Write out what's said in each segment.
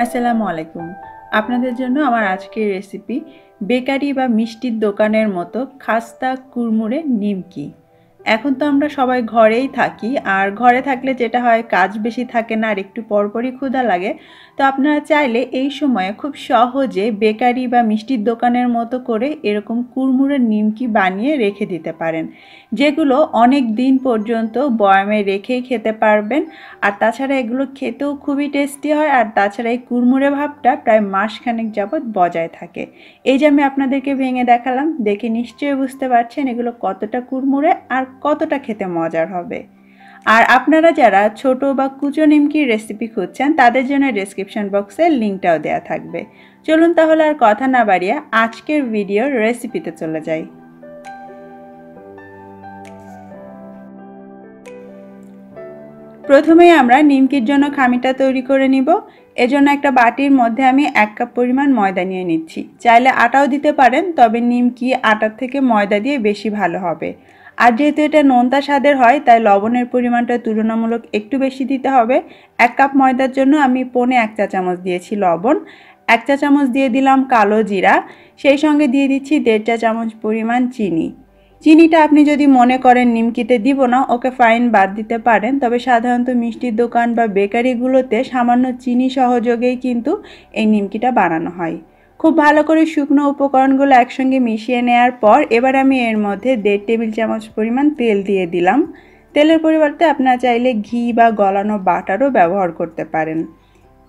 আসসালামু আলাইকুম। আপনাদের জন্য আমার আজকের রেসিপি বেকারি বা মিষ্টির দোকানের মতো খাস্তা কুড়মুড়ে নিমকি। এখন তো আমরা সবাই ঘরেই থাকি, আর ঘরে থাকলে যেটা হয় কাজ বেশি থাকে না, আর একটু পরপরই ক্ষুধা লাগে। তো আপনারা চাইলে এই সময়ে খুব সহজে বেকারি বা মিষ্টির দোকানের মতো করে এরকম কুড়মুড়ে নিমকি বানিয়ে রেখে দিতে পারেন, যেগুলো অনেক দিন পর্যন্ত বয়ামে রেখেই খেতে পারবেন। আর তাছাড়া এগুলো খেতেও খুবই টেস্টি হয়, আর তাছাড়া এই কুড়মুড়ে ভাবটা প্রায় মাসখানেক যাবৎ বজায় থাকে। এই যে আমি আপনাদেরকে ভেঙে দেখালাম, দেখে নিশ্চয়ই বুঝতে পারছেন এগুলো কতটা কুড়মুড়ে আর কতটা খেতে মজার হবে। আর আপনারা যারা ছোট বা কুচো নিমকির রেসিপি খুঁজছেন তাদের জন্য ডেসক্রিপশন বক্সে লিঙ্কটাও দেওয়া থাকবে। চলুন তাহলে আর কথা না বাড়িয়ে আজকের ভিডিওর রেসিপিতে চলে যাই। প্রথমেই আমরা নিমকির জন্য খামিটা তৈরি করে নিব। এজন্য একটা বাটির মধ্যে আমি 1 কাপ পরিমাণ ময়দা নিয়ে নিচ্ছি। চাইলে আটাও দিতে পারেন, তবে নিমকি আটার থেকে ময়দা দিয়ে বেশি ভালো হবে। আর যেহেতু এটা নোনতা স্বাদের হয়, তাই লবণের পরিমাণটা তুলনামূলক একটু বেশি দিতে হবে। 1 কাপ ময়দার জন্য আমি 1.25 চা চামচ দিয়েছি লবণ। 1 চা চামচ দিয়ে দিলাম কালো জিরা, সেই সঙ্গে দিয়ে দিচ্ছি 1.5 চা চামচ পরিমাণ চিনি। চিনিটা আপনি যদি মনে করেন নিমকিতে দিব না, ওকে ফাইন, বাদ দিতে পারেন। তবে সাধারণত মিষ্টির দোকান বা বেকারিগুলোতে সামান্য চিনি সহযোগেই কিন্তু এই নিমকিটা বানানো হয়। খুব ভালো করে শুকনো উপকরণগুলো একসঙ্গে মিশিয়ে নেওয়ার পর এবার আমি এর মধ্যে 1.5 টেবিল চামচ পরিমাণ তেল দিয়ে দিলাম। তেলের পরিবর্তে আপনারা চাইলে ঘি বা গলানো বাটারও ব্যবহার করতে পারেন।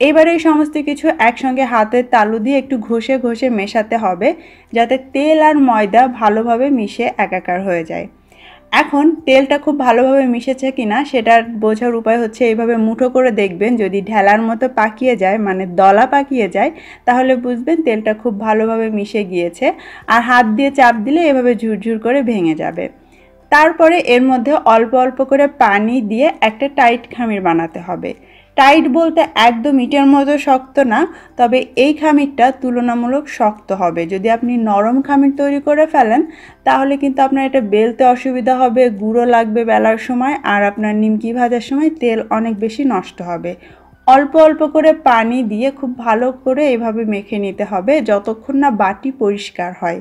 এবারে এই সমস্ত কিছু একসঙ্গে হাতের তালু দিয়ে একটু ঘষে ঘষে মেশাতে হবে, যাতে তেল আর ময়দা ভালোভাবে মিশে একাকার হয়ে যায়। এখন তেলটা খুব ভালোভাবে মিশেছে কিনা সেটার বোঝার উপায় হচ্ছে এইভাবে মুঠো করে দেখবেন। যদি ঢেলার মতো পাকিয়ে যায়, মানে দলা পাকিয়ে যায়, তাহলে বুঝবেন তেলটা খুব ভালোভাবে মিশে গিয়েছে। আর হাত দিয়ে চাপ দিলে এভাবে ঝুরঝুর করে ভেঙে যাবে। তারপরে এর মধ্যে অল্প অল্প করে পানি দিয়ে একটা টাইট খামির বানাতে হবে। টাইট বলতে একদম ইটের মতো শক্ত না, তবে এই খামিরটা তুলনামূলক শক্ত হবে। যদি আপনি নরম খামির তৈরি করে ফেলেন তাহলে কিন্তু আপনার এটা বেলতে অসুবিধা হবে, গুঁড়ো লাগবে বেলার সময়, আর আপনার নিমকি ভাজার সময় তেল অনেক বেশি নষ্ট হবে। অল্প অল্প করে পানি দিয়ে খুব ভালো করে এভাবে মেখে নিতে হবে যতক্ষণ না বাটি পরিষ্কার হয়।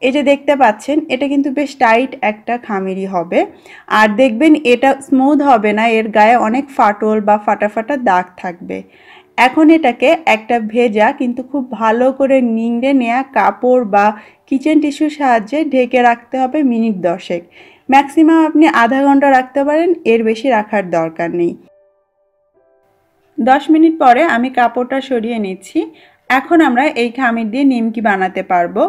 এই যে দেখতে পাচ্ছেন, এটা কিন্তু বেশ টাইট একটা খামিরই হবে। আর দেখবেন এটা স্মুথ হবে না, এর গায়ে অনেক ফাটল বা ফাটা ফাটা দাগ থাকবে। এখন এটাকে একটা ভেজা কিন্তু খুব ভালো করে নিংড়ে নেওয়া কাপড় বা কিচেন টিস্যুর সাহায্যে ঢেকে রাখতে হবে মিনিট 10। ম্যাক্সিমাম আপনি আধা ঘন্টা রাখতে পারেন, এর বেশি রাখার দরকার নেই। 10 মিনিট পরে আমি কাপড়টা সরিয়ে নিচ্ছি। এখন আমরা এই খামির দিয়ে নিমকি বানাতে পারবো,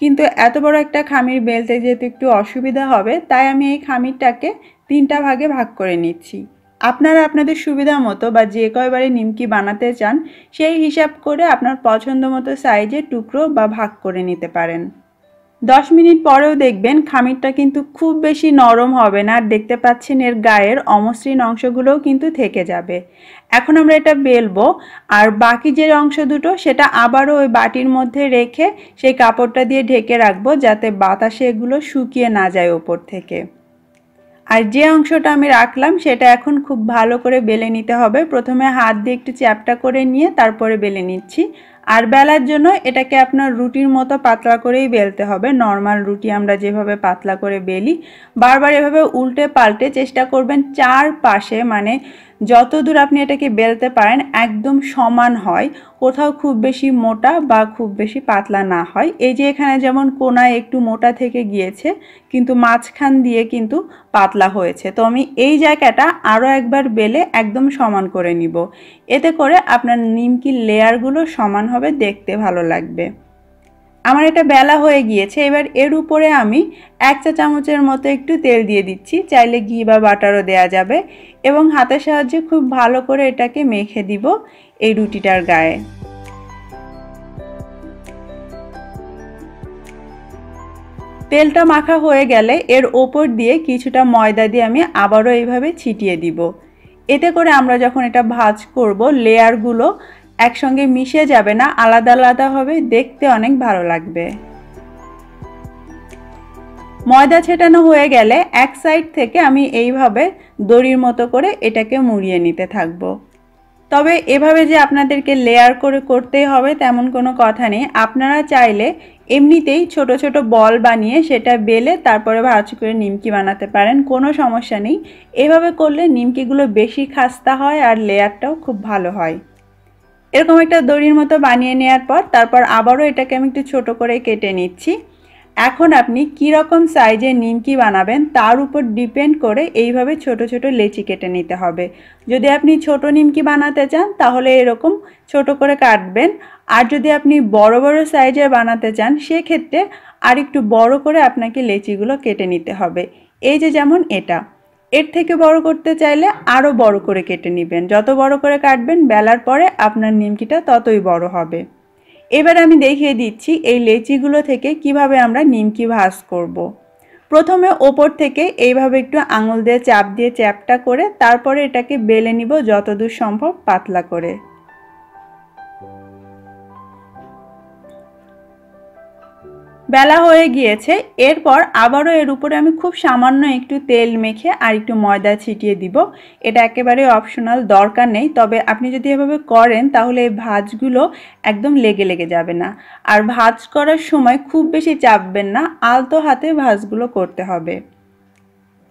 কিন্তু এত বড় একটা খামির বেলতে যেহেতু একটু অসুবিধা হবে, তাই আমি এই খামিরটাকে 3টা ভাগে ভাগ করে নিচ্ছি। আপনারা আপনাদের সুবিধা মতো বা যে কয়বারে নিমকি বানাতে চান সেই হিসাব করে আপনার পছন্দ মতো সাইজে টুকরো বা ভাগ করে নিতে পারেন। 10 মিনিট পরেও দেখবেন খামিরটা কিন্তু খুব বেশি নরম হবে না, আর দেখতে পাচ্ছেন এর গায়ের অমসৃণ অংশগুলোও কিন্তু থেকে যাবে। এখন আমরা এটা বেলবো, আর বাকি যে অংশ দুটো সেটা আবারও ওই বাটির মধ্যে রেখে সেই কাপড়টা দিয়ে ঢেকে রাখবো, যাতে বাতাসে এগুলো শুকিয়ে না যায় ওপর থেকে। আর যে অংশটা আমি রাখলাম সেটা এখন খুব ভালো করে বেলে নিতে হবে। প্রথমে হাত দিয়ে একটু চ্যাপটা করে নিয়ে তারপরে বেলে নিচ্ছি। আর বেলার জন্য এটাকে আপনার রুটির মতো পাতলা করেই বেলতে হবে। নর্মাল রুটি আমরা যেভাবে পাতলা করে বেলি, বারবার এভাবে উল্টে পাল্টে চেষ্টা করবেন চারপাশে, মানে যত দূর আপনি এটাকে বেলতে পারেন একদম সমান হয়, কোথাও খুব বেশি মোটা বা খুব বেশি পাতলা না হয়। এই যে এখানে যেমন কোনায় একটু মোটা থেকে গিয়েছে, কিন্তু মাঝখান দিয়ে কিন্তু পাতলা হয়েছে। তো আমি এই জায়গাটা আরও একবার বেলে একদম সমান করে নিব। এতে করে আপনার নিমকির লেয়ারগুলো সমান হবে, দেখতে ভালো লাগবে। আমার এটা বেলা হয়ে গিয়েছে। এবার এর উপরে আমি 1 চা চামচের মতো একটু তেল দিয়ে দিচ্ছি, চাইলে ঘি বা বাটারও দেওয়া যাবে, এবং হাতের সাহায্যে খুব ভালো করে এটাকে মেখে দিব এই রুটিটার গায়ে। তেলটা মাখা হয়ে গেলে এর ওপর দিয়ে কিছুটা ময়দা দিয়ে আমি আবারও এইভাবে ছিটিয়ে দিব। এতে করে আমরা যখন এটা ভাজ করব লেয়ারগুলো একসঙ্গে মিশে যাবে না, আলাদা আলাদা হবে, দেখতে অনেক ভালো লাগবে। ময়দা ছেটানো হয়ে গেলে এক সাইড থেকে আমি এইভাবে দড়ির মতো করে এটাকে মুড়িয়ে নিতে থাকবো। তবে এভাবে যে আপনাদেরকে লেয়ার করে করতেই হবে তেমন কোনো কথা নেই। আপনারা চাইলে এমনিতেই ছোট ছোট বল বানিয়ে সেটা বেলে তারপরে ভাঁজ করে নিমকি বানাতে পারেন, কোনো সমস্যা নেই। এভাবে করলে নিমকিগুলো বেশি খাস্তা হয় আর লেয়ারটাও খুব ভালো হয়। এরকম একটা দড়ির মতো বানিয়ে নেওয়ার পর তারপর আবারও এটাকে আমি একটু ছোট করে কেটে নিচ্ছি। এখন আপনি কী রকম সাইজের নিমকি বানাবেন তার উপর ডিপেন্ড করে এইভাবে ছোট ছোট লেচি কেটে নিতে হবে। যদি আপনি ছোট নিমকি বানাতে চান তাহলে এরকম ছোট করে কাটবেন, আর যদি আপনি বড় বড় সাইজের বানাতে চান সেক্ষেত্রে আর একটু বড় করে আপনাকে লেচিগুলো কেটে নিতে হবে। এই যে যেমন এটা, এর থেকে বড় করতে চাইলে আরও বড় করে কেটে নেবেন। যত বড় করে কাটবেন বেলার পরে আপনার নিমকিটা ততই বড় হবে। এবার আমি দেখিয়ে দিচ্ছি এই লেচিগুলো থেকে কিভাবে আমরা নিমকি ভাঁজ করব। প্রথমে ওপর থেকে এইভাবে একটু আঙুল দিয়ে চাপ দিয়ে চ্যাপটা করে তারপরে এটাকে বেলে নিব যতদূর সম্ভব পাতলা করে। বেলা হয়ে গিয়েছে, এরপর আবারও এর উপরে আমি খুব সামান্য একটু তেল মেখে আর একটু ময়দা ছিটিয়ে দিব। এটা একেবারে অপশনাল, দরকার নেই, তবে আপনি যদি এভাবে করেন তাহলে এই ভাঁজগুলো একদম লেগে লেগে যাবে না। আর ভাঁজ করার সময় খুব বেশি চাপবেন না, আলতো হাতে ভাঁজগুলো করতে হবে।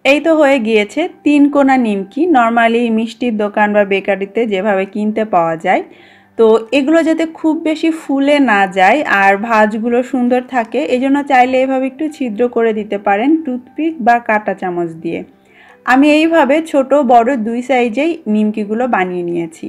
এই তো হয়ে গিয়েছে 3 কোনা নিমকি, নর্মালি মিষ্টির দোকান বা বেকারিতে যেভাবে কিনতে পাওয়া যায়। তো এগুলো যাতে খুব বেশি ফুলে না যায় আর ভাঁজগুলো সুন্দর থাকে এজন্য চাইলে এভাবে একটু ছিদ্র করে দিতে পারেন টুথপিক বা কাঁটা চামচ দিয়ে। আমি এইভাবে ছোট বড় দুই সাইজেই নিমকিগুলো বানিয়ে নিয়েছি।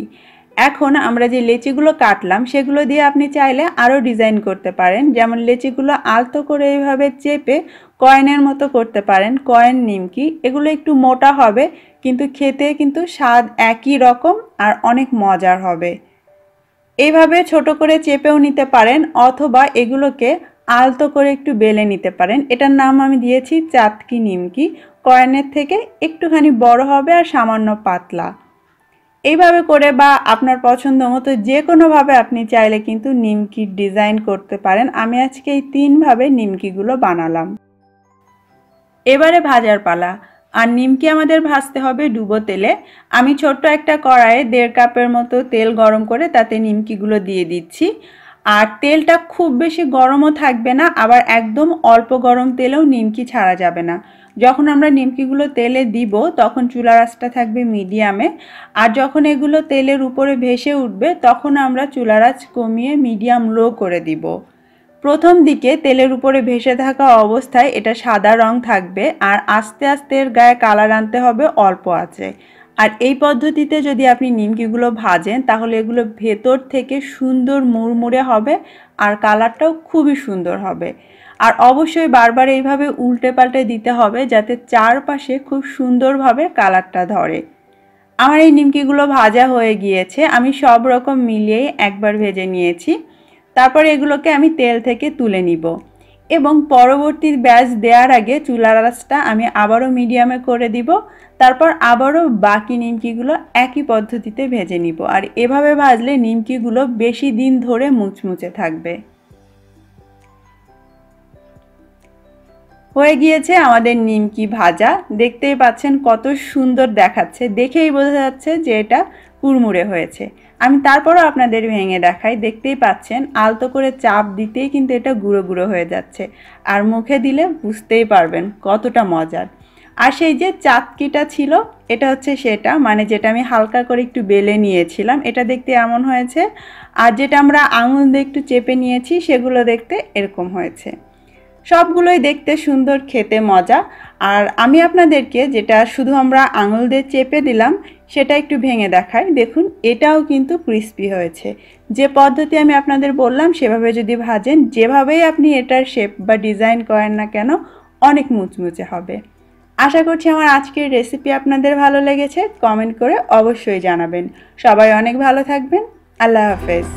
এখন আমরা যে লেচিগুলো কাটলাম সেগুলো দিয়ে আপনি চাইলে আরও ডিজাইন করতে পারেন, যেমন লেচিগুলো আলতো করে এইভাবে চেপে কয়েনের মতো করতে পারেন, কয়েন নিমকি। এগুলো একটু মোটা হবে কিন্তু খেতে কিন্তু স্বাদ একই রকম আর অনেক মজার হবে। এইভাবে ছোট করে চেপেও নিতে পারেন অথবা এগুলোকে আলতো করে একটু বেলে নিতে পারেন। এটার নাম আমি দিয়েছি চাতকি নিমকি। কয়েনের থেকে একটুখানি বড় হবে আর সামান্য পাতলা। এইভাবে করে বা আপনার পছন্দ মতো যে কোনোভাবে আপনি চাইলে কিন্তু নিমকির ডিজাইন করতে পারেন। আমি আজকে এই 3 ভাবে নিমকিগুলো বানালাম। এবারে ভাজার পালা। আর নিমকি আমাদের ভাজতে হবে ডুবো তেলে। আমি ছোট্ট একটা কড়াইয়ে 1.5 কাপের মতো তেল গরম করে তাতে নিমকিগুলো দিয়ে দিচ্ছি। আর তেলটা খুব বেশি গরমও থাকবে না, আবার একদম অল্প গরম তেলেও নিমকি ছাড়া যাবে না। যখন আমরা নিমকিগুলো তেলে দিব তখন চুলার আঁচটা থাকবে মিডিয়ামে, আর যখন এগুলো তেলের উপরে ভেসে উঠবে তখন আমরা চুলার আঁচ কমিয়ে মিডিয়াম লো করে দিব। প্রথম দিকে তেলের উপরে ভেসে থাকা অবস্থায় এটা সাদা রং থাকবে আর আস্তে আস্তে এর গায়ে কালার আনতে হবে অল্প আঁচে। আর এই পদ্ধতিতে যদি আপনি নিমকিগুলো ভাজেন তাহলে এগুলো ভেতর থেকে সুন্দর মুড়মুড়ে হবে আর কালারটাও খুবই সুন্দর হবে। আর অবশ্যই বারবার এইভাবে উল্টে পাল্টে দিতে হবে যাতে চারপাশে খুব সুন্দরভাবে কালারটা ধরে। আমার এই নিমকিগুলো ভাজা হয়ে গিয়েছে, আমি সব রকম মিলিয়েই একবার ভেজে নিয়েছি। তারপর এগুলোকে আমি তেল থেকে তুলে নিব এবং পরবর্তী ব্যাচ দেওয়ার আগে চুলার আঁচটা আমি আবারও মিডিয়ামে করে দিব। তারপর আবারও বাকি নিমকিগুলো একই পদ্ধতিতে ভেজে নিব। আর এভাবে ভাজলে নিমকিগুলো বেশি দিন ধরে মুচমুচে থাকবে। হয়ে গিয়েছে আমাদের নিমকি ভাজা। দেখতেই পাচ্ছেন কত সুন্দর দেখাচ্ছে, দেখেই বোঝা যাচ্ছে যে এটা কুড়মুড়ে হয়েছে। আমি তারপরও আপনাদের ভেঙে দেখাই। দেখতেই পাচ্ছেন আলতো করে চাপ দিতেই কিন্তু এটা গুঁড়ো গুঁড়ো হয়ে যাচ্ছে, আর মুখে দিলে বুঝতেই পারবেন কতটা মজার। আর সেই যে চাটকিটা ছিল এটা হচ্ছে সেটা, মানে যেটা আমি হালকা করে একটু বেলে নিয়েছিলাম, এটা দেখতে এমন হয়েছে। আর যেটা আমরা আঙুল দিয়ে একটু চেপে নিয়েছি সেগুলো দেখতে এরকম হয়েছে। সবগুলোই দেখতে সুন্দর, খেতে মজা। আর আমি আপনাদেরকে যেটা শুধু আমরা আঙুল দিয়ে চেপে দিলাম সেটা একটু ভেঙে দেখাই। দেখুন এটাও কিন্তু ক্রিস্পি হয়েছে। যে পদ্ধতি আমি আপনাদের বললাম সেভাবে যদি ভাজেন, যেভাবেই আপনি এটার শেপ বা ডিজাইন করেন না কেন, অনেক মুচমুচে হবে। আশা করছি আমার আজকের রেসিপি আপনাদের ভালো লেগেছে। কমেন্ট করে অবশ্যই জানাবেন। সবাই অনেক ভালো থাকবেন। আল্লাহ হাফেজ।